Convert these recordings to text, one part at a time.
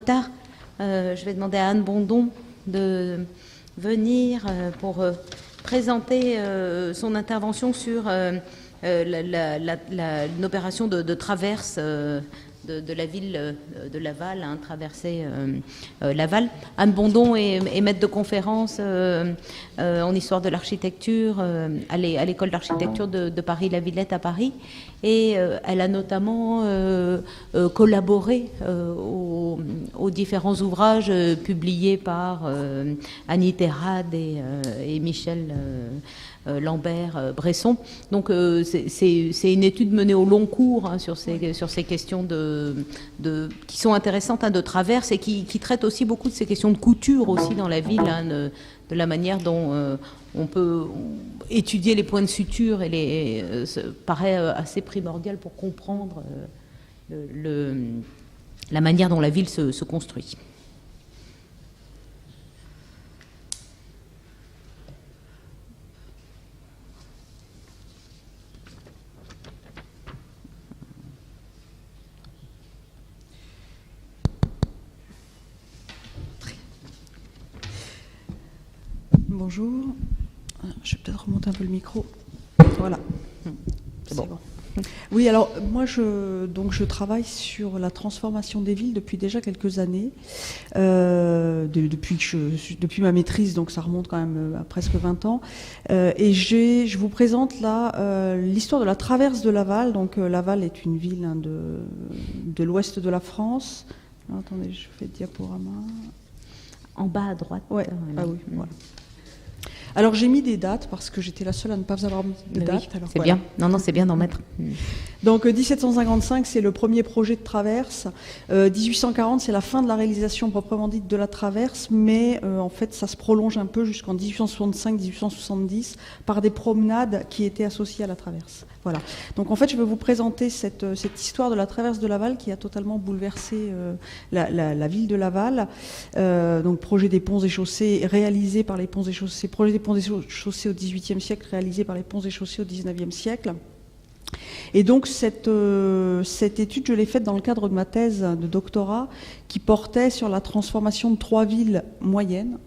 tard, je vais demander à Anne Bondon de venir pour présenter son intervention sur une opération de traverse de la ville de Laval, traverser Laval. Anne Bondon est maître de conférence en histoire de l'architecture à l'école d'architecture de Paris-la-Villette à Paris. Et elle a notamment collaboré aux différents ouvrages publiés par Annie Terrade et Michel Lambert-Bresson. Donc c'est une étude menée au long cours sur ces questions qui sont intéressantes de traverse et qui traitent aussi beaucoup de ces questions de couture aussi dans la ville, de la manière dont on peut étudier les points de suture et paraît assez primordial pour comprendre la manière dont la ville se construit. Bonjour. Je vais peut-être remonter un peu le micro. Voilà. C'est bon. Oui, alors moi je travaille sur la transformation des villes depuis déjà quelques années, depuis ma maîtrise, donc ça remonte quand même à presque 20 ans. Et je vous présente là l'histoire de la traverse de Laval. Donc Laval est une ville de l'ouest de la France. Alors, attendez, je fais le diaporama. En bas à droite. Ouais. Ah oui, voilà. Alors j'ai mis des dates parce que j'étais la seule à ne pas avoir mis de dates. Oui, c'est bien. Non, c'est bien d'en mettre. Donc 1755, c'est le premier projet de traverse. 1840, c'est la fin de la réalisation proprement dite de la traverse, mais en fait ça se prolonge un peu jusqu'en 1865-1870 par des promenades qui étaient associées à la traverse. Voilà. Donc en fait, je vais vous présenter cette histoire de la traverse de Laval qui a totalement bouleversé la ville de Laval. Donc projet des ponts et chaussées réalisé par les ponts et chaussées, projet des ponts et chaussées au XVIIIe siècle réalisé par les ponts et chaussées au XIXe siècle. Et donc cette étude, je l'ai faite dans le cadre de ma thèse de doctorat qui portait sur la transformation de 3 villes moyennes,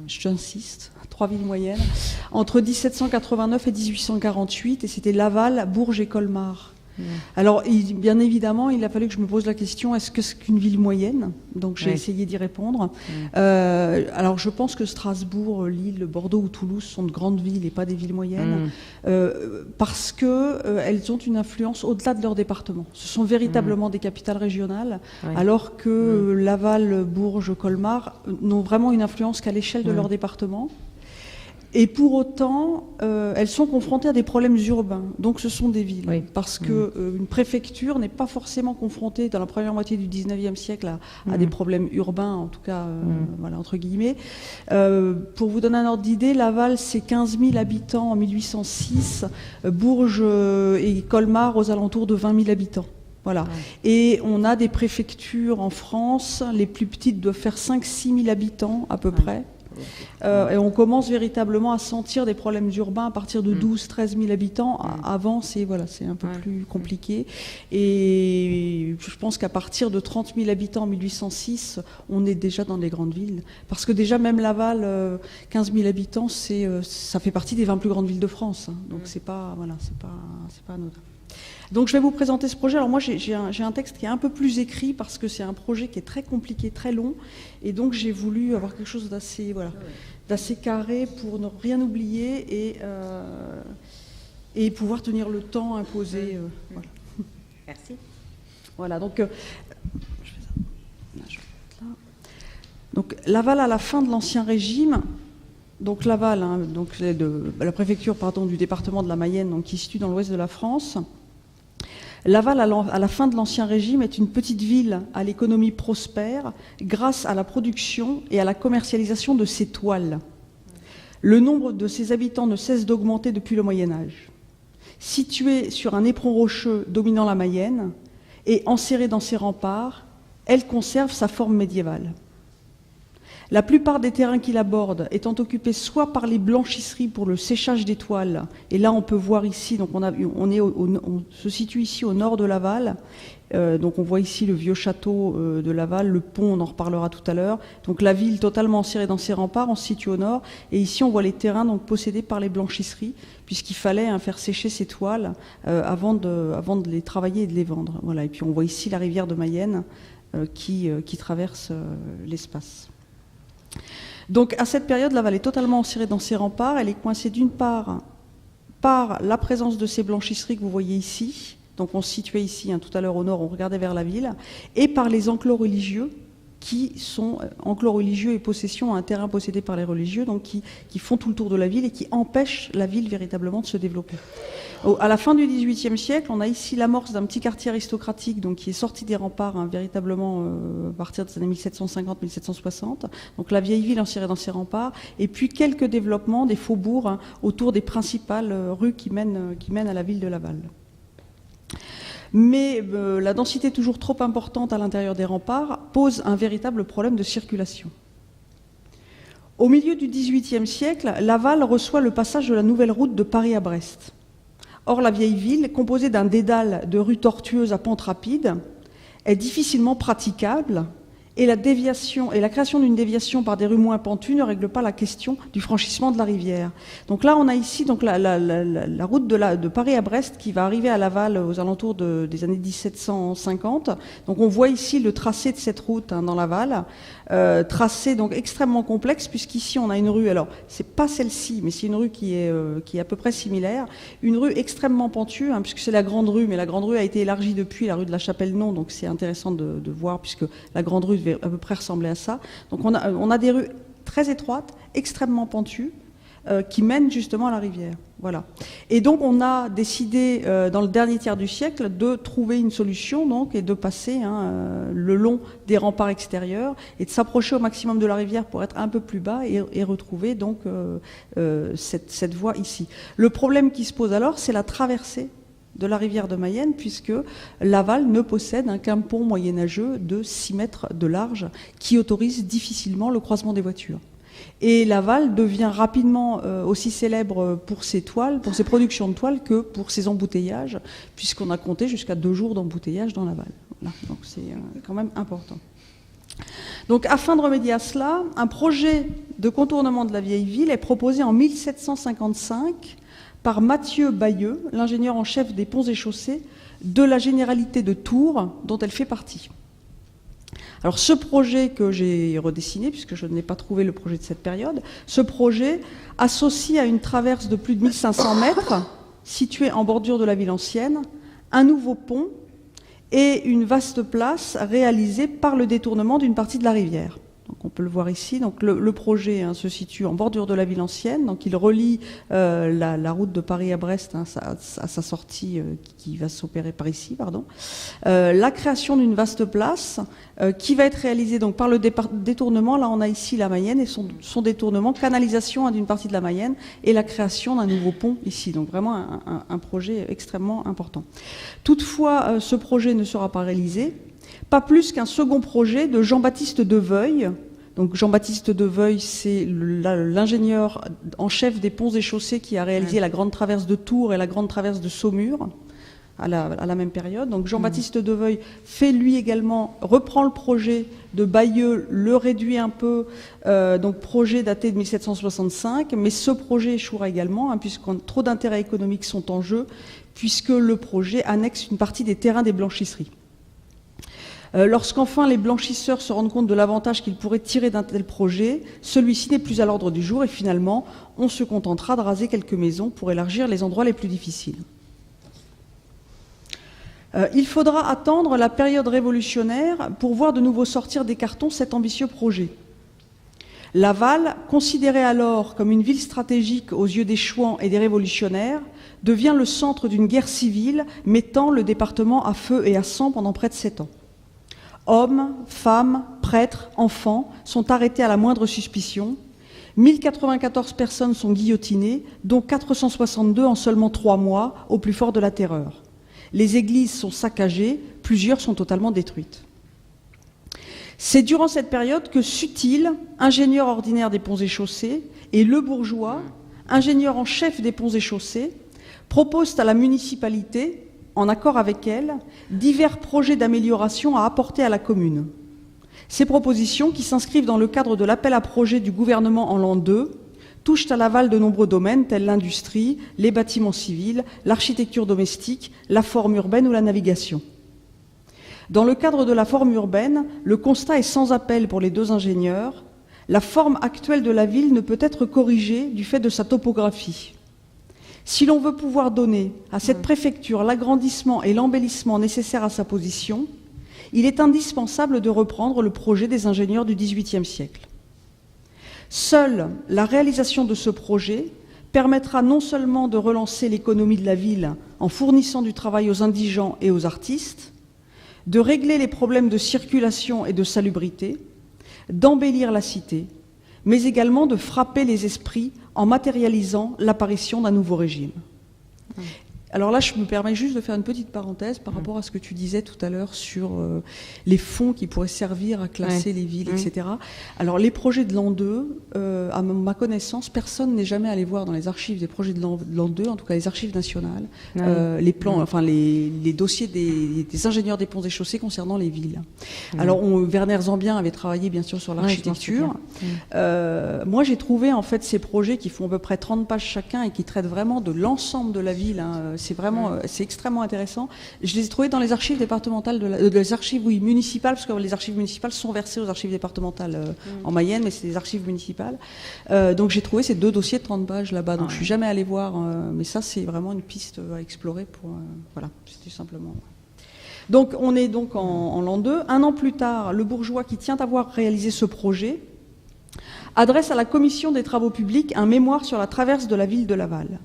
j'insiste, 3 villes moyennes, entre 1789 et 1848, et c'était Laval, Bourges et Colmar. Alors, bien évidemment, il a fallu que je me pose la question, est-ce que c'est qu'une ville moyenne ? Donc j'ai essayé d'y répondre. Alors je pense que Strasbourg, Lille, Bordeaux ou Toulouse sont de grandes villes et pas des villes moyennes, parce qu'elles ont une influence au-delà de leur département. Ce sont véritablement des capitales régionales, alors que Laval, Bourges, Colmar n'ont vraiment une influence qu'à l'échelle de leur département. Et pour autant, elles sont confrontées à des problèmes urbains. Donc ce sont des villes. Parce qu'une préfecture n'est pas forcément confrontée, dans la première moitié du XIXe siècle, à des problèmes urbains, en tout cas, voilà, entre guillemets. Pour vous donner un ordre d'idée, Laval, c'est 15 000 habitants en 1806, Bourges et Colmar aux alentours de 20 000 habitants. Voilà. Et on a des préfectures en France, les plus petites doivent faire 5-6 000 habitants à peu près. Et on commence véritablement à sentir des problèmes urbains à partir de 12-13 000 habitants. Avant, c'est un peu plus compliqué. Et je pense qu'à partir de 30 000 habitants en 1806, on est déjà dans des grandes villes. Parce que déjà, même Laval, 15 000 habitants, ça fait partie des 20 plus grandes villes de France. Donc c'est pas anodin. Donc je vais vous présenter ce projet. Alors moi j'ai un texte qui est un peu plus écrit parce que c'est un projet qui est très compliqué, très long, et donc j'ai voulu avoir quelque chose d'assez carré pour ne rien oublier et pouvoir tenir le temps imposé. Voilà. Merci. Voilà, donc donc Laval à la fin de l'Ancien Régime. Donc Laval, donc la préfecture du département de la Mayenne, donc, qui se situe dans l'ouest de la France. Laval, à la fin de l'Ancien Régime, est une petite ville à l'économie prospère grâce à la production et à la commercialisation de ses toiles. Le nombre de ses habitants ne cesse d'augmenter depuis le Moyen-Âge. Située sur un éperon rocheux dominant la Mayenne et enserrée dans ses remparts, elle conserve sa forme médiévale. La plupart des terrains qui l'abordent étant occupés soit par les blanchisseries pour le séchage des toiles, et là on peut voir ici, donc on se situe ici au nord de Laval, Donc on voit ici le vieux château de Laval, le pont, on en reparlera tout à l'heure. Donc la ville totalement enserrée dans ses remparts, on se situe au nord. Et ici on voit les terrains donc possédés par les blanchisseries, puisqu'il fallait faire sécher ces toiles avant de les travailler et de les vendre. Voilà. Et puis on voit ici la rivière de Mayenne qui traverse l'espace. Donc à cette période, Laval est totalement enserrée dans ses remparts. Elle est coincée d'une part par la présence de ces blanchisseries que vous voyez ici. Donc on se situait ici, tout à l'heure au nord, on regardait vers la ville, et par les enclos religieux, qui sont enclos religieux et possession, un terrain possédé par les religieux, donc qui font tout le tour de la ville et qui empêchent la ville véritablement de se développer. À la fin du XVIIIe siècle, on a ici l'amorce d'un petit quartier aristocratique donc, qui est sorti des remparts véritablement à partir des années 1750-1760. Donc la vieille ville enserrée dans ses remparts, et puis quelques développements des faubourgs autour des principales rues qui mènent à la ville de Laval. Mais la densité toujours trop importante à l'intérieur des remparts pose un véritable problème de circulation. Au milieu du XVIIIe siècle, Laval reçoit le passage de la nouvelle route de Paris à Brest. Or, la vieille ville, composée d'un dédale de rues tortueuses à pente rapide, est difficilement praticable, et la création d'une déviation par des rues moins pentues ne règle pas la question du franchissement de la rivière. Donc là, on a ici donc, la route de Paris à Brest qui va arriver à Laval aux alentours des années 1750. Donc on voit ici le tracé de cette route dans Laval, tracé donc extrêmement complexe, puisqu'ici on a une rue, alors c'est pas celle-ci, mais c'est une rue qui est à peu près similaire, une rue extrêmement pentue, puisque c'est la grande rue, mais la grande rue a été élargie depuis, la rue de la Chapelle-Non, donc c'est intéressant de voir, puisque la grande rue devait à peu près ressembler à ça. Donc on a des rues très étroites, extrêmement pentues, qui mènent justement à la rivière. Voilà. Et donc on a décidé dans le dernier tiers du siècle de trouver une solution donc, et de passer le long des remparts extérieurs et de s'approcher au maximum de la rivière pour être un peu plus bas et retrouver donc cette voie ici. Le problème qui se pose alors, c'est la traversée de la rivière de Mayenne, puisque Laval ne possède qu'un pont moyenâgeux de 6 mètres de large qui autorise difficilement le croisement des voitures. Et Laval devient rapidement aussi célèbre pour ses toiles, pour ses productions de toiles, que pour ses embouteillages, puisqu'on a compté jusqu'à 2 jours d'embouteillage dans Laval. Voilà. Donc c'est quand même important. Donc afin de remédier à cela, un projet de contournement de la vieille ville est proposé en 1755 par Mathieu Bayeux, l'ingénieur en chef des ponts et chaussées de la Généralité de Tours, dont elle fait partie. Alors ce projet que j'ai redessiné, puisque je n'ai pas trouvé le projet de cette période, ce projet associe à une traverse de plus de 1500 mètres, située en bordure de la ville ancienne, un nouveau pont et une vaste place réalisée par le détournement d'une partie de la rivière. Donc on peut le voir ici. Donc le projet se situe en bordure de la ville ancienne. Donc il relie la route de Paris à Brest à sa sortie qui va s'opérer par ici. La création d'une vaste place qui va être réalisée donc par le détournement. Là on a ici la Mayenne et son détournement, canalisation d'une partie de la Mayenne et la création d'un nouveau pont ici. Donc vraiment un projet extrêmement important. Toutefois, ce projet ne sera pas réalisé. Pas plus qu'un second projet de Jean-Baptiste Deveuil. Donc Jean-Baptiste Deveuil, c'est l'ingénieur en chef des ponts et chaussées qui a réalisé la grande traverse de Tours et la grande traverse de Saumur à la même période. Donc Jean-Baptiste Deveuil reprend le projet de Bayeux, le réduit un peu, donc projet daté de 1765, mais ce projet échouera également, puisque trop d'intérêts économiques sont en jeu, puisque le projet annexe une partie des terrains des blanchisseries. Lorsqu'enfin les blanchisseurs se rendent compte de l'avantage qu'ils pourraient tirer d'un tel projet, celui-ci n'est plus à l'ordre du jour et finalement, on se contentera de raser quelques maisons pour élargir les endroits les plus difficiles. Il faudra attendre la période révolutionnaire pour voir de nouveau sortir des cartons cet ambitieux projet. Laval, considérée alors comme une ville stratégique aux yeux des Chouans et des révolutionnaires, devient le centre d'une guerre civile mettant le département à feu et à sang pendant près de 7 ans. Hommes, femmes, prêtres, enfants sont arrêtés à la moindre suspicion. 1094 personnes sont guillotinées, dont 462 en seulement 3 mois, au plus fort de la terreur. Les églises sont saccagées, plusieurs sont totalement détruites. C'est durant cette période que Sutil, ingénieur ordinaire des ponts et chaussées, et Le Bourgeois, ingénieur en chef des ponts et chaussées, proposent à la municipalité en accord avec elle, divers projets d'amélioration à apporter à la commune. Ces propositions, qui s'inscrivent dans le cadre de l'appel à projets du gouvernement en l'an 2, touchent à l'aval de nombreux domaines tels l'industrie, les bâtiments civils, l'architecture domestique, la forme urbaine ou la navigation. Dans le cadre de la forme urbaine, le constat est sans appel pour les deux ingénieurs. La forme actuelle de la ville ne peut être corrigée du fait de sa topographie. Si l'on veut pouvoir donner à cette préfecture l'agrandissement et l'embellissement nécessaires à sa position, il est indispensable de reprendre le projet des ingénieurs du XVIIIe siècle. Seule la réalisation de ce projet permettra non seulement de relancer l'économie de la ville en fournissant du travail aux indigents et aux artistes, de régler les problèmes de circulation et de salubrité, d'embellir la cité, mais également de frapper les esprits en matérialisant l'apparition d'un nouveau régime. Alors là, je me permets juste de faire une petite parenthèse par rapport à ce que tu disais tout à l'heure sur les fonds qui pourraient servir à classer les villes, etc. Alors les projets de l'an 2, à ma connaissance, personne n'est jamais allé voir dans les archives des projets de l'an 2, en tout cas les archives nationales, les plans, enfin les dossiers des ingénieurs des ponts et chaussées concernant les villes. Alors Werner Zambien avait travaillé bien sûr sur l'architecture. Moi j'ai trouvé en fait ces projets qui font à peu près 30 pages chacun et qui traitent vraiment de l'ensemble de la ville, hein. C'est extrêmement intéressant. Je les ai trouvés dans les archives départementales, les archives municipales, parce que les archives municipales sont versées aux archives départementales en Mayenne, mais c'est des archives municipales. Donc j'ai trouvé ces 2 dossiers de 30 pages là-bas. Donc je suis jamais allée voir, mais ça c'est vraiment une piste à explorer pour. Voilà, c'était simplement. Donc on est donc en l'an 2. Un an plus tard, le bourgeois qui tient à avoir réalisé ce projet adresse à la commission des travaux publics un mémoire sur la traverse de la ville de Laval.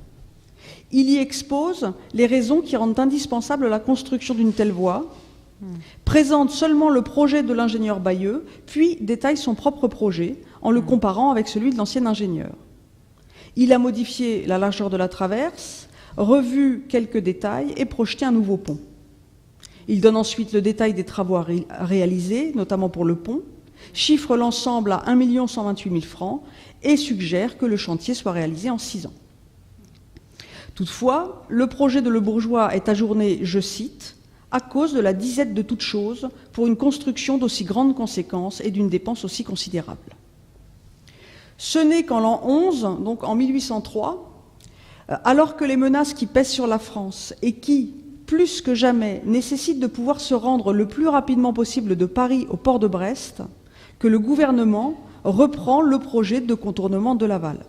Il y expose les raisons qui rendent indispensable la construction d'une telle voie, présente seulement le projet de l'ingénieur Bayeux, puis détaille son propre projet en le comparant avec celui de l'ancien ingénieur. Il a modifié la largeur de la traverse, revu quelques détails et projeté un nouveau pont. Il donne ensuite le détail des travaux à réaliser, notamment pour le pont, chiffre l'ensemble à 1 128 000 francs et suggère que le chantier soit réalisé en 6 ans. Toutefois, le projet de Le Bourgeois est ajourné, je cite, « à cause de la disette de toute chose pour une construction d'aussi grandes conséquences et d'une dépense aussi considérable ». Ce n'est qu'en l'an 11, donc en 1803, alors que les menaces qui pèsent sur la France et qui, plus que jamais, nécessitent de pouvoir se rendre le plus rapidement possible de Paris au port de Brest, que le gouvernement reprend le projet de contournement de Laval.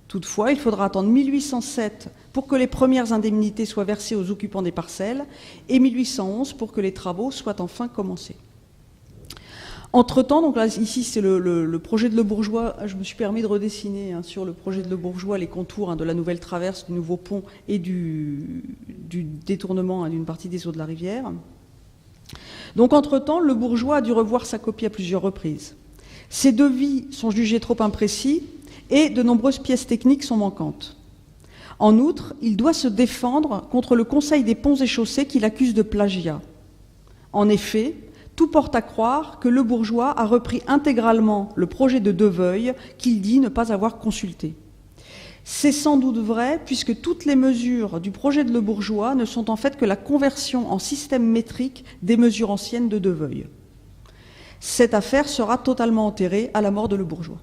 Toutefois, il faudra attendre 1807 pour que les premières indemnités soient versées aux occupants des parcelles et 1811 pour que les travaux soient enfin commencés. Entre-temps, donc là, ici c'est le projet de Le Bourgeois, je me suis permis de redessiner sur le projet de Le Bourgeois les contours de la nouvelle traverse, du nouveau pont et du détournement d'une partie des eaux de la rivière. Donc entre-temps, Le Bourgeois a dû revoir sa copie à plusieurs reprises. Ses devis sont jugés trop imprécis et de nombreuses pièces techniques sont manquantes. En outre, il doit se défendre contre le Conseil des ponts et chaussées qui l'accuse de plagiat. En effet, tout porte à croire que Le Bourgeois a repris intégralement le projet de Deveuil qu'il dit ne pas avoir consulté. C'est sans doute vrai, puisque toutes les mesures du projet de Le Bourgeois ne sont en fait que la conversion en système métrique des mesures anciennes de Deveuil. Cette affaire sera totalement enterrée à la mort de Le Bourgeois.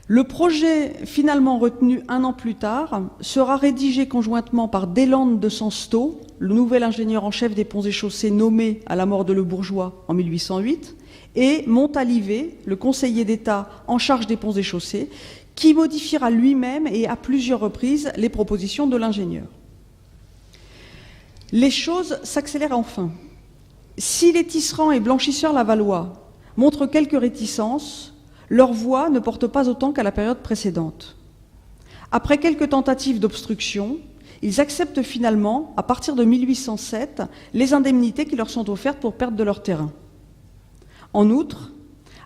Le projet, finalement retenu 1 an plus tard, sera rédigé conjointement par Deslandes de Sansto, le nouvel ingénieur en chef des ponts et chaussées nommé à la mort de Le Bourgeois en 1808, et Montalivet, le conseiller d'État en charge des ponts et chaussées, qui modifiera lui-même et à plusieurs reprises les propositions de l'ingénieur. Les choses s'accélèrent enfin. Si les tisserands et blanchisseurs lavallois montrent quelques réticences, leur voix ne porte pas autant qu'à la période précédente. Après quelques tentatives d'obstruction, ils acceptent finalement, à partir de 1807, les indemnités qui leur sont offertes pour perte de leur terrain. En outre,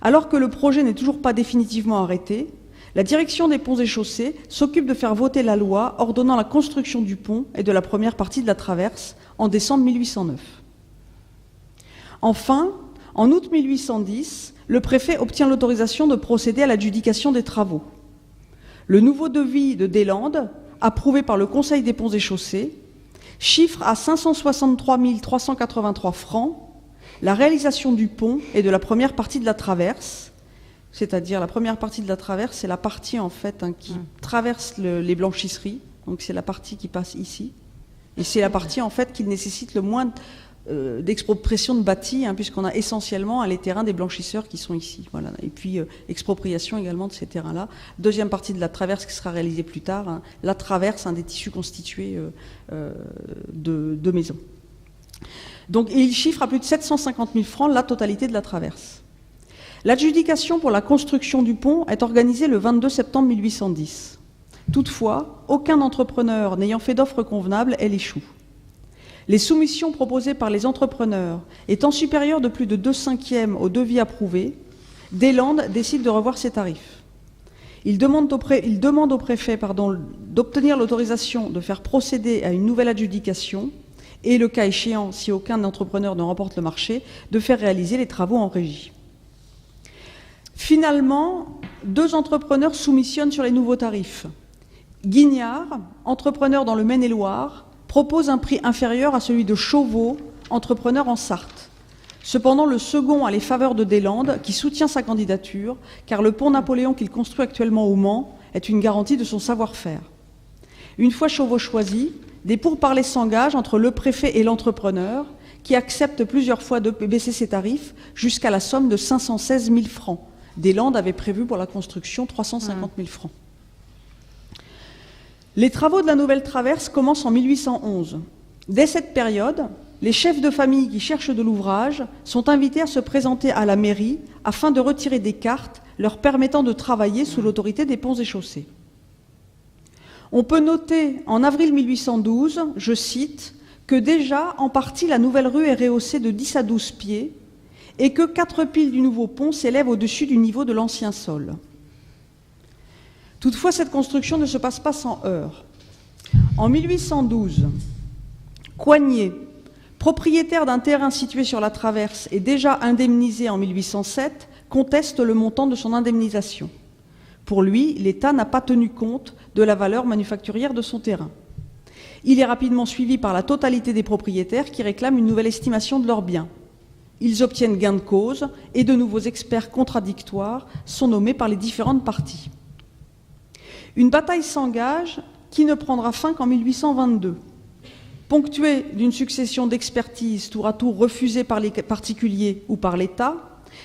alors que le projet n'est toujours pas définitivement arrêté, la direction des ponts et chaussées s'occupe de faire voter la loi ordonnant la construction du pont et de la première partie de la traverse en décembre 1809. Enfin, en août 1810, le préfet obtient l'autorisation de procéder à l'adjudication des travaux. Le nouveau devis de Deslandes, approuvé par le Conseil des ponts et chaussées, chiffre à 563 383 francs la réalisation du pont et de la première partie de la traverse, c'est-à-dire la première partie de la traverse, c'est la partie en fait qui traverse les blanchisseries, donc c'est la partie qui passe ici, et c'est la partie en fait qui nécessite le moins d'expropriation de bâti, puisqu'on a essentiellement les terrains des blanchisseurs qui sont ici, voilà. Et puis expropriation également de ces terrains-là. Deuxième partie de la traverse qui sera réalisée plus tard, la traverse des tissus constitués de maisons. Donc, et il chiffre à plus de 750 000 francs la totalité de la traverse. L'adjudication pour la construction du pont est organisée le 22 septembre 1810. Toutefois, aucun entrepreneur n'ayant fait d'offre convenable, elle échoue. Les soumissions proposées par les entrepreneurs étant supérieures de plus de 2/5 au devis approuvé, Deslandes décide de revoir ses tarifs. Il demande au préfet d'obtenir l'autorisation de faire procéder à une nouvelle adjudication et, le cas échéant, si aucun entrepreneur ne remporte le marché, de faire réaliser les travaux en régie. Finalement, 2 entrepreneurs soumissionnent sur les nouveaux tarifs. Guignard, entrepreneur dans le Maine-et-Loire, propose un prix inférieur à celui de Chauveau, entrepreneur en Sarthe. Cependant, le second a les faveurs de Deslandes, qui soutient sa candidature, car le pont Napoléon qu'il construit actuellement au Mans est une garantie de son savoir-faire. Une fois Chauveau choisi, des pourparlers s'engagent entre le préfet et l'entrepreneur, qui accepte plusieurs fois de baisser ses tarifs jusqu'à la somme de 516 000 francs. Deslandes avait prévu pour la construction 350 000 francs. Les travaux de la nouvelle traverse commencent en 1811. Dès cette période, les chefs de famille qui cherchent de l'ouvrage sont invités à se présenter à la mairie afin de retirer des cartes leur permettant de travailler sous l'autorité des ponts et chaussées. On peut noter en avril 1812, je cite, que déjà, en partie, la nouvelle rue est rehaussée de 10 à 12 pieds et que 4 piles du nouveau pont s'élèvent au-dessus du niveau de l'ancien sol. Toutefois, cette construction ne se passe pas sans heurts. En 1812, Coignet, propriétaire d'un terrain situé sur la traverse et déjà indemnisé en 1807, conteste le montant de son indemnisation. Pour lui, l'État n'a pas tenu compte de la valeur manufacturière de son terrain. Il est rapidement suivi par la totalité des propriétaires qui réclament une nouvelle estimation de leurs biens. Ils obtiennent gain de cause et de nouveaux experts contradictoires sont nommés par les différentes parties. Une bataille s'engage qui ne prendra fin qu'en 1822. Ponctuée d'une succession d'expertises tour à tour refusées par les particuliers ou par l'État,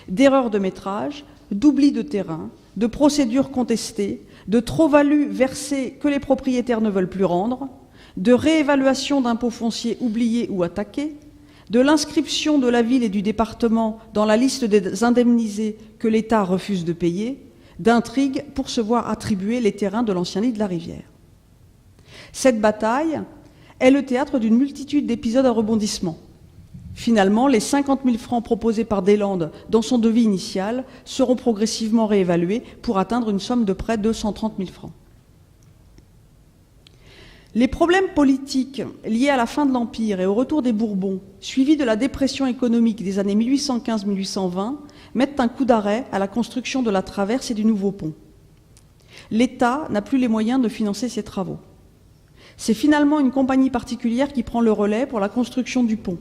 d'erreurs de métrage, d'oubli de terrain, de procédures contestées, de trop-values versées que les propriétaires ne veulent plus rendre, de réévaluation d'impôts fonciers oubliés ou attaqués, de l'inscription de la ville et du département dans la liste des indemnisés que l'État refuse de payer, d'intrigues pour se voir attribuer les terrains de l'ancien lit de la rivière. Cette bataille est le théâtre d'une multitude d'épisodes à rebondissement. Finalement, les 50 000 francs proposés par Deslandes dans son devis initial seront progressivement réévalués pour atteindre une somme de près de 130 000 francs. Les problèmes politiques liés à la fin de l'Empire et au retour des Bourbons, suivis de la dépression économique des années 1815-1820, mettent un coup d'arrêt à la construction de la traverse et du nouveau pont. L'État n'a plus les moyens de financer ces travaux. C'est finalement une compagnie particulière qui prend le relais pour la construction du pont.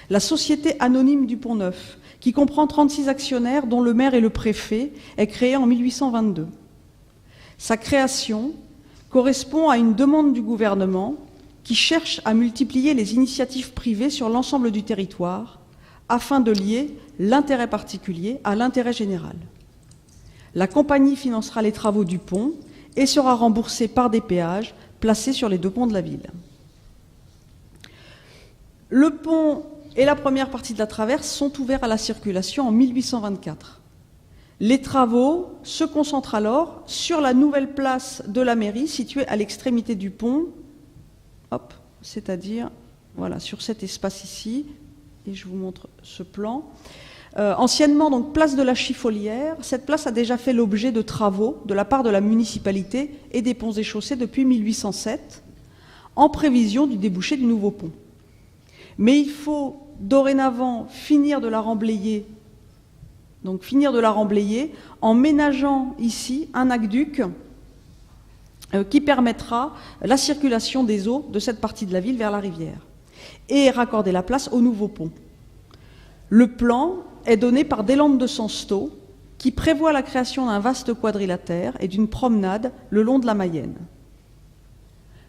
La Société anonyme du Pont-Neuf, qui comprend 36 actionnaires dont le maire et le préfet, est créée en 1822. Sa création correspond à une demande du gouvernement qui cherche à multiplier les initiatives privées sur l'ensemble du territoire afin de lier l'intérêt particulier à l'intérêt général. La compagnie financera les travaux du pont et sera remboursée par des péages placés sur les 2 ponts de la ville. Le pont et la première partie de la traverse sont ouverts à la circulation en 1824. Les travaux se concentrent alors sur la nouvelle place de la mairie située à l'extrémité du pont, c'est-à-dire voilà, sur cet espace ici, et je vous montre ce plan. Anciennement, donc, place de la Chiffolière, cette place a déjà fait l'objet de travaux de la part de la municipalité et des ponts et chaussées depuis 1807, en prévision du débouché du nouveau pont. Mais il faut dorénavant finir de la remblayer, en ménageant ici un aqueduc qui permettra la circulation des eaux de cette partie de la ville vers la rivière et raccorder la place au nouveau pont. Le plan est donné par Deslandes de Sansto, qui prévoit la création d'un vaste quadrilatère et d'une promenade le long de la Mayenne.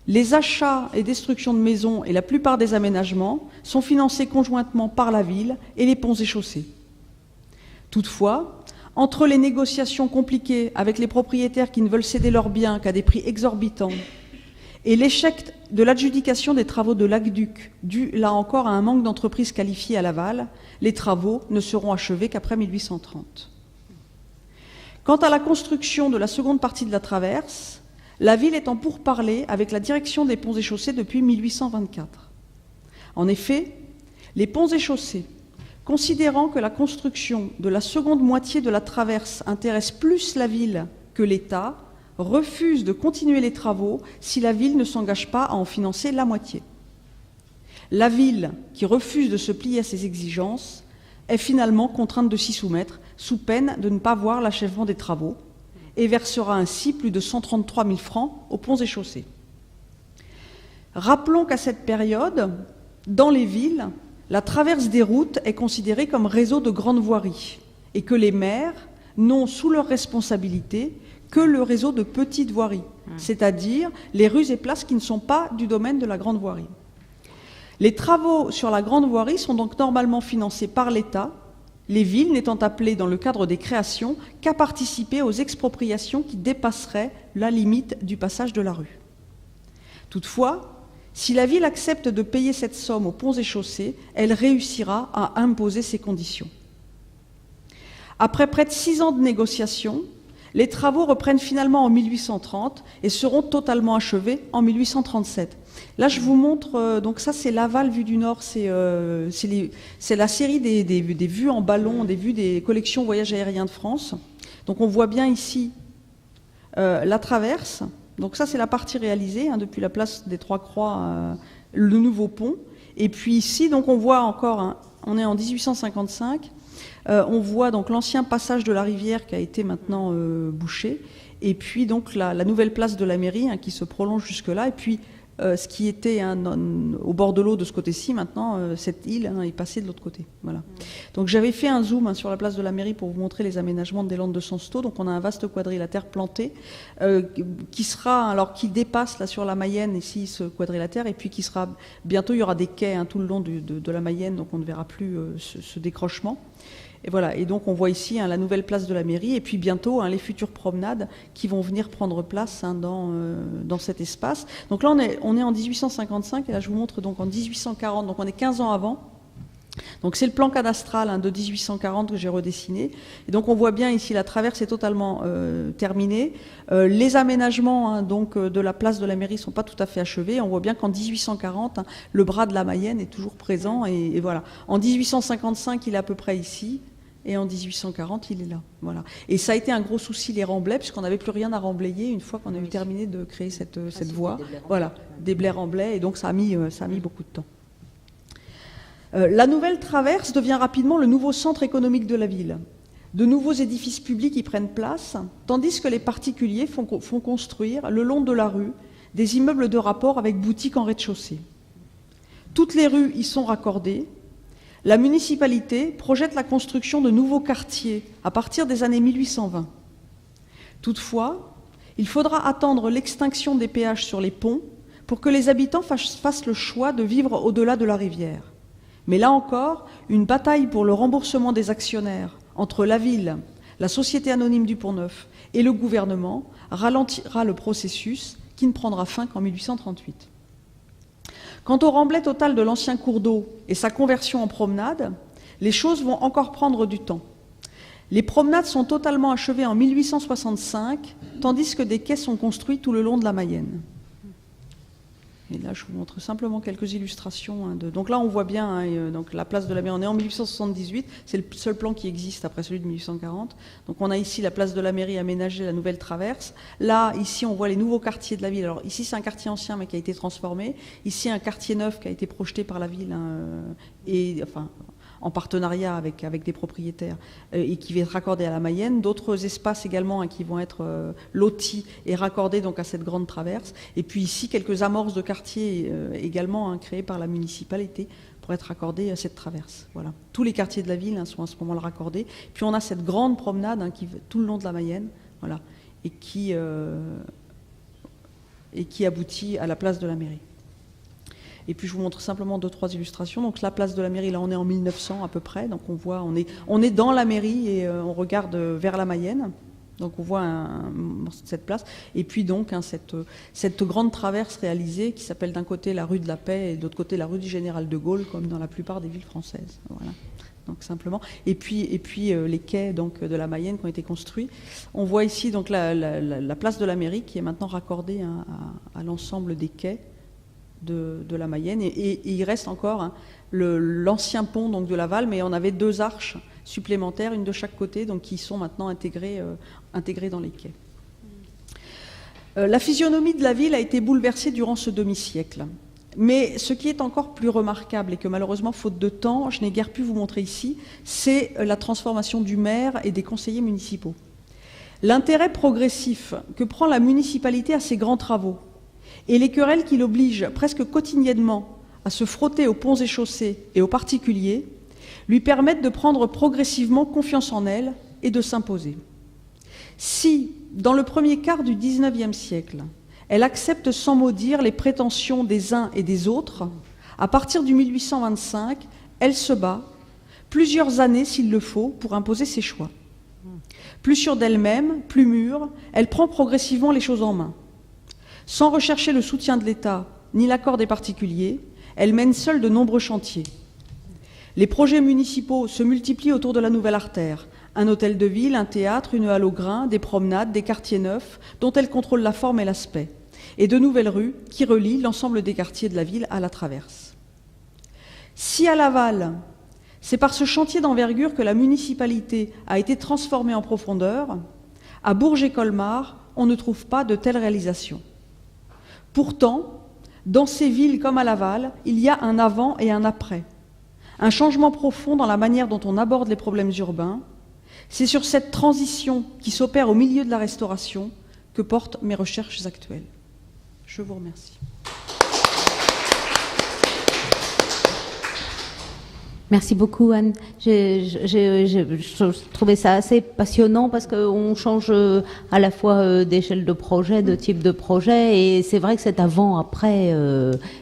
Les achats et destructions de maisons et la plupart des aménagements sont financés conjointement par la ville et les ponts et chaussées. Toutefois, entre les négociations compliquées avec les propriétaires qui ne veulent céder leurs biens qu'à des prix exorbitants et l'échec de l'adjudication des travaux de l'aqueduc, dû là encore à un manque d'entreprises qualifiées à l'aval, les travaux ne seront achevés qu'après 1830. Quant à la construction de la seconde partie de la traverse, la ville est en pourparlers avec la direction des ponts et chaussées depuis 1824. En effet, les ponts et chaussées, considérant que la construction de la seconde moitié de la traverse intéresse plus la ville que l'État, refuse de continuer les travaux si la ville ne s'engage pas à en financer la moitié. La ville, qui refuse de se plier à ces exigences, est finalement contrainte de s'y soumettre, sous peine de ne pas voir l'achèvement des travaux, et versera ainsi plus de 133 000 francs aux ponts et chaussées. Rappelons qu'à cette période, dans les villes, la traverse des routes est considérée comme réseau de grande voirie, et que les maires n'ont sous leur responsabilité que le réseau de petites voiries, c'est-à-dire les rues et places qui ne sont pas du domaine de la grande voirie. Les travaux sur la grande voirie sont donc normalement financés par l'État, les villes n'étant appelées dans le cadre des créations qu'à participer aux expropriations qui dépasseraient la limite du passage de la rue. Toutefois, si la ville accepte de payer cette somme aux ponts et chaussées, elle réussira à imposer ces conditions. Après près de 6 ans de négociations, les travaux reprennent finalement en 1830 et seront totalement achevés en 1837. Là, je vous montre, donc ça c'est Laval vue du Nord, c'est la série des vues en ballon, des vues des collections voyages aériens de France. Donc on voit bien ici la traverse. Donc ça c'est la partie réalisée, depuis la place des Trois Croix, le nouveau pont. Et puis ici, donc on voit encore, on est en 1855, on voit donc l'ancien passage de la rivière qui a été maintenant bouché, et puis donc la nouvelle place de la mairie qui se prolonge jusque-là, et puis ce qui était au bord de l'eau de ce côté-ci, maintenant, cette île est passée de l'autre côté. Voilà. Donc j'avais fait un zoom sur la place de la mairie pour vous montrer les aménagements des Landes de Sansto. Donc on a un vaste quadrilatère planté qui dépasse là sur la Mayenne, ici, ce quadrilatère, et puis qui sera, bientôt il y aura des quais tout le long de la Mayenne, donc on ne verra plus ce décrochement. Et voilà, et donc on voit ici la nouvelle place de la mairie, et puis bientôt les futures promenades qui vont venir prendre place dans cet espace. Donc là on est en 1855, et là je vous montre donc en 1840, donc on est 15 ans avant. Donc c'est le plan cadastral de 1840 que j'ai redessiné. Et donc on voit bien ici la traverse est totalement terminée. Les aménagements donc de la place de la mairie sont pas tout à fait achevés. On voit bien qu'en 1840, le bras de la Mayenne est toujours présent. Et voilà. En 1855, il est à peu près ici. Et en 1840, il est là. Voilà. Et ça a été un gros souci, les remblais, puisqu'on n'avait plus rien à remblayer une fois qu'on a eu terminé de créer cette voie. Voilà, des blés remblais. Et donc ça a mis beaucoup de temps. La nouvelle traverse devient rapidement le nouveau centre économique de la ville. De nouveaux édifices publics y prennent place, tandis que les particuliers font construire, le long de la rue, des immeubles de rapport avec boutiques en rez-de-chaussée. Toutes les rues y sont raccordées. La municipalité projette la construction de nouveaux quartiers à partir des années 1820. Toutefois, il faudra attendre l'extinction des péages sur les ponts pour que les habitants fassent le choix de vivre au-delà de la rivière. Mais là encore, une bataille pour le remboursement des actionnaires entre la ville, la Société anonyme du Pont-Neuf et le gouvernement ralentira le processus qui ne prendra fin qu'en 1838. Quant au remblai total de l'ancien cours d'eau et sa conversion en promenade, les choses vont encore prendre du temps. Les promenades sont totalement achevées en 1865, tandis que des quais sont construits tout le long de la Mayenne. Et là, je vous montre simplement quelques illustrations. Donc là, on voit bien donc la place de la mairie. On est en 1878. C'est le seul plan qui existe après celui de 1840. Donc on a ici la place de la mairie aménagée, la nouvelle traverse. Là, ici, on voit les nouveaux quartiers de la ville. Alors ici, c'est un quartier ancien, mais qui a été transformé. Ici, un quartier neuf qui a été projeté par la ville. en partenariat avec des propriétaires et qui va être raccordé à la Mayenne. D'autres espaces également qui vont être lotis et raccordés donc à cette grande traverse. Et puis ici, quelques amorces de quartiers également créées par la municipalité pour être raccordés à cette traverse. Voilà. Tous les quartiers de la ville sont à ce moment-là raccordés. Puis on a cette grande promenade qui tout le long de la Mayenne, voilà, et qui aboutit à la place de la mairie. Et puis je vous montre simplement 2-3 illustrations. Donc la place de la mairie, là on est en 1900 à peu près. Donc on voit, on est dans la mairie et on regarde vers la Mayenne. Donc on voit cette place. Et puis donc cette grande traverse réalisée qui s'appelle d'un côté la rue de la Paix et de l'autre côté la rue du Général de Gaulle, comme dans la plupart des villes françaises. Voilà. Donc simplement. Et puis les quais donc de la Mayenne qui ont été construits. On voit ici donc la place de la mairie qui est maintenant raccordée à l'ensemble des quais de la Mayenne. Et il reste encore l'ancien pont donc de Laval, mais on avait 2 arches supplémentaires, une de chaque côté, donc qui sont maintenant intégrées dans les quais. La physionomie de la ville a été bouleversée durant ce demi-siècle. Mais ce qui est encore plus remarquable et que malheureusement, faute de temps, je n'ai guère pu vous montrer ici, c'est la transformation du maire et des conseillers municipaux. L'intérêt progressif que prend la municipalité à ces grands travaux et les querelles qui l'obligent presque quotidiennement à se frotter aux ponts et chaussées et aux particuliers lui permettent de prendre progressivement confiance en elle et de s'imposer. Si, dans le premier quart du XIXe siècle, elle accepte sans mot dire les prétentions des uns et des autres, à partir du 1825, elle se bat, plusieurs années s'il le faut, pour imposer ses choix. Plus sûre d'elle-même, plus mûre, elle prend progressivement les choses en main. Sans rechercher le soutien de l'État ni l'accord des particuliers, elle mène seule de nombreux chantiers. Les projets municipaux se multiplient autour de la nouvelle artère. Un hôtel de ville, un théâtre, une halle au grain, des promenades, des quartiers neufs, dont elle contrôle la forme et l'aspect, et de nouvelles rues qui relient l'ensemble des quartiers de la ville à la traverse. Si à Laval, c'est par ce chantier d'envergure que la municipalité a été transformée en profondeur, à Bourges et Colmar, on ne trouve pas de telles réalisations. Pourtant, dans ces villes comme à Laval, il y a un avant et un après. Un changement profond dans la manière dont on aborde les problèmes urbains. C'est sur cette transition qui s'opère au milieu de la restauration que portent mes recherches actuelles. Je vous remercie. Merci beaucoup, Anne. Je trouvais ça assez passionnant parce qu'on change à la fois d'échelle de projet, de type de projet, et c'est vrai que cet avant-après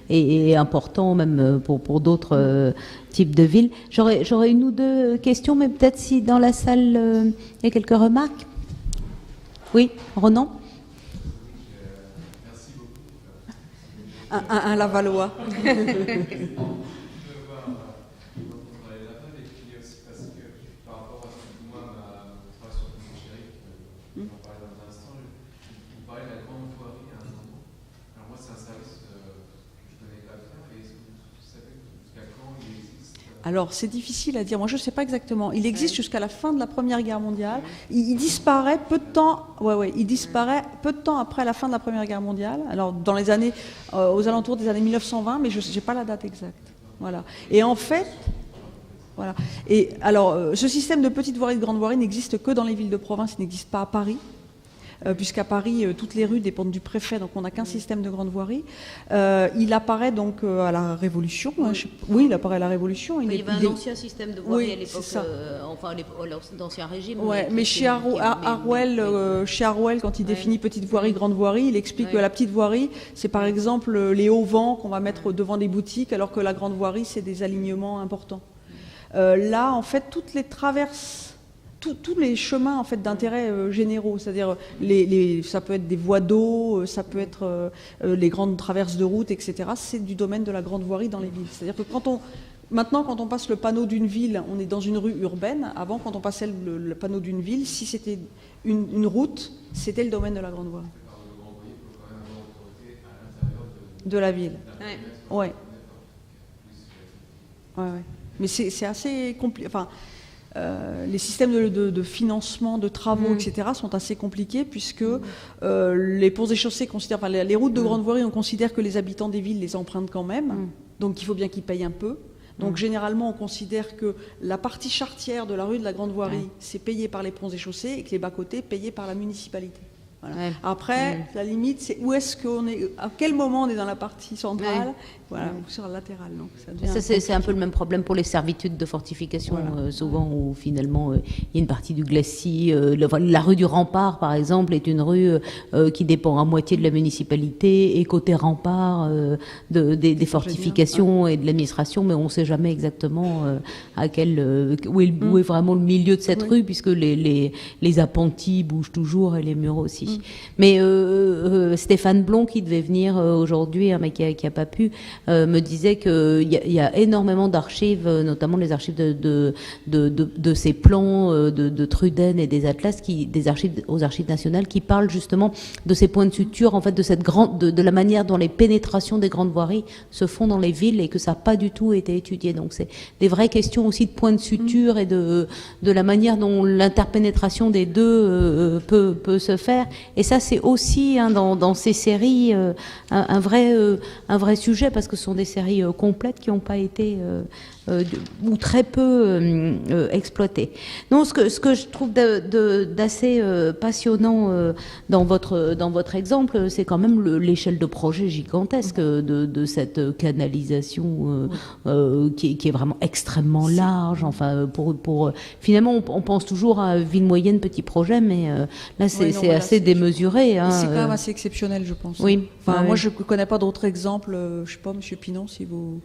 est important même pour d'autres types de villes. J'aurais 1 ou 2 questions, mais peut-être si dans la salle il y a quelques remarques. Oui, Ronan. Merci beaucoup. Un Lavallois. Alors, c'est difficile à dire. Moi, je ne sais pas exactement. Il existe jusqu'à la fin de la Première Guerre mondiale. Il disparaît peu de temps. Il disparaît peu de temps après la fin de la Première Guerre mondiale. Alors, dans les années, aux alentours des années 1920, mais je n'ai pas la date exacte. Voilà. Et en fait, voilà. Et alors, ce système de petite voirie et de grande voirie n'existe que dans les villes de province. Il n'existe pas à Paris. Puisqu'à Paris, toutes les rues dépendent du préfet, donc on n'a qu'un système de grande voirie. Il apparaît donc à la Révolution. Oui, il apparaît à la Révolution. Il y avait un ancien système de voirie à l'époque, enfin d'ancien régime. Ouais, mais chez Harwell, quand il définit petite voirie, grande voirie, il explique que la petite voirie, c'est par exemple les hauts vents qu'on va mettre devant des boutiques, alors que la grande voirie, c'est des alignements importants. Là, en fait, toutes les traverses, tous les chemins en fait d'intérêt généraux, c'est-à-dire ça peut être des voies d'eau, ça peut être les grandes traverses de route, etc. C'est du domaine de la grande voirie dans les villes. C'est-à-dire que maintenant, quand on passe le panneau d'une ville, on est dans une rue urbaine. Avant, quand on passait le panneau d'une ville, si c'était une route, c'était le domaine de la grande voirie. De la ville. Ouais. Mais c'est assez compliqué. Enfin, les systèmes de financement, de travaux, etc. sont assez compliqués puisque les ponts et chaussées considèrent, les routes de grande voirie, on considère que les habitants des villes les empruntent quand même, donc il faut bien qu'ils payent un peu. Donc généralement, on considère que la partie charretière de la rue de la Grande Voirie, Ouais. c'est payé par les ponts et chaussées et que les bas-côtés payés par la municipalité. Voilà. Ouais. Après, la limite, c'est où est-ce qu'on est, à quel moment on est dans la partie centrale, Ouais. voilà, ou sur la latérale. Donc ça devient Ça, c'est un peu le même problème pour les servitudes de fortification, Voilà. souvent où finalement il y a une partie du glacis. La rue du Rempart, par exemple, est une rue qui dépend à moitié de la municipalité et côté Rempart des fortifications et de l'administration, mais on ne sait jamais exactement à où est vraiment le milieu de cette rue, puisque les appentis bougent toujours et les murs aussi. Mais Stéphane Blond, qui devait venir aujourd'hui, mais qui a pas pu, me disait qu'il y a énormément d'archives, notamment les archives de ces plans de Truden et des atlas, des archives aux archives nationales, qui parlent justement de ces points de suture, en fait, de cette de la manière dont les pénétrations des grandes voiries se font dans les villes et que ça n'a pas du tout été étudié. Donc c'est des vraies questions aussi de points de suture et de la manière dont l'interpénétration des deux peut se faire. Et ça, c'est aussi dans ces séries un vrai sujet, parce que ce sont des séries complètes qui n'ont pas été ou très peu exploitées. Non, ce que je trouve d'assez passionnant dans votre exemple, c'est quand même l'échelle de projet gigantesque de cette canalisation qui est vraiment extrêmement large. Enfin, finalement, on pense toujours à ville moyenne, petit projet, mais là, c'est assez démesuré. C'est quand même assez exceptionnel, je pense. Oui. Enfin, moi, je ne connais pas d'autres exemples. Je ne sais pas, Monsieur Pinon, si vous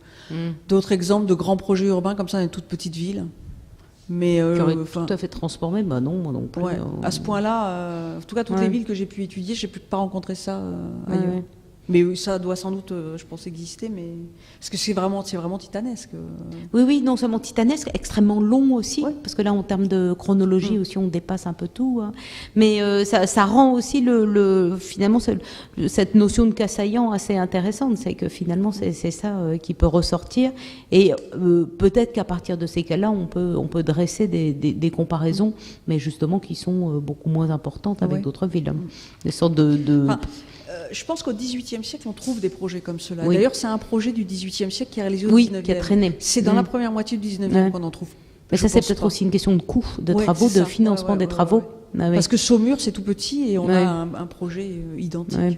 d'autres exemples de grands projets urbains comme ça dans une toute petite ville. Mais qui aurait tout à fait transformé, bah non, moi non plus. Ouais, à ce point-là, en tout cas, toutes les villes que j'ai pu étudier, j'ai pas rencontré ça ailleurs. Ouais. Mais ça doit sans doute, je pense, exister, mais parce que c'est vraiment titanesque. Oui, non seulement titanesque, extrêmement long aussi, parce que là, en termes de chronologie aussi, on dépasse un peu tout. Hein. Mais ça rend aussi finalement cette notion de cas saillant assez intéressante, c'est que finalement, c'est ça qui peut ressortir, et peut-être qu'à partir de ces cas-là, on peut dresser des comparaisons, mais justement qui sont beaucoup moins importantes avec d'autres villes. Hein. Des sortes je pense qu'au XVIIIe siècle, on trouve des projets comme cela. Oui. D'ailleurs, c'est un projet du XVIIIe siècle qui est réalisé au XIXe. Qui a traîné. C'est dans la première moitié du XIXe qu'on en trouve. Mais ça, c'est peut-être aussi une question de coût, de travaux, de financement des travaux. Parce que Saumur, c'est tout petit et on a un projet identique.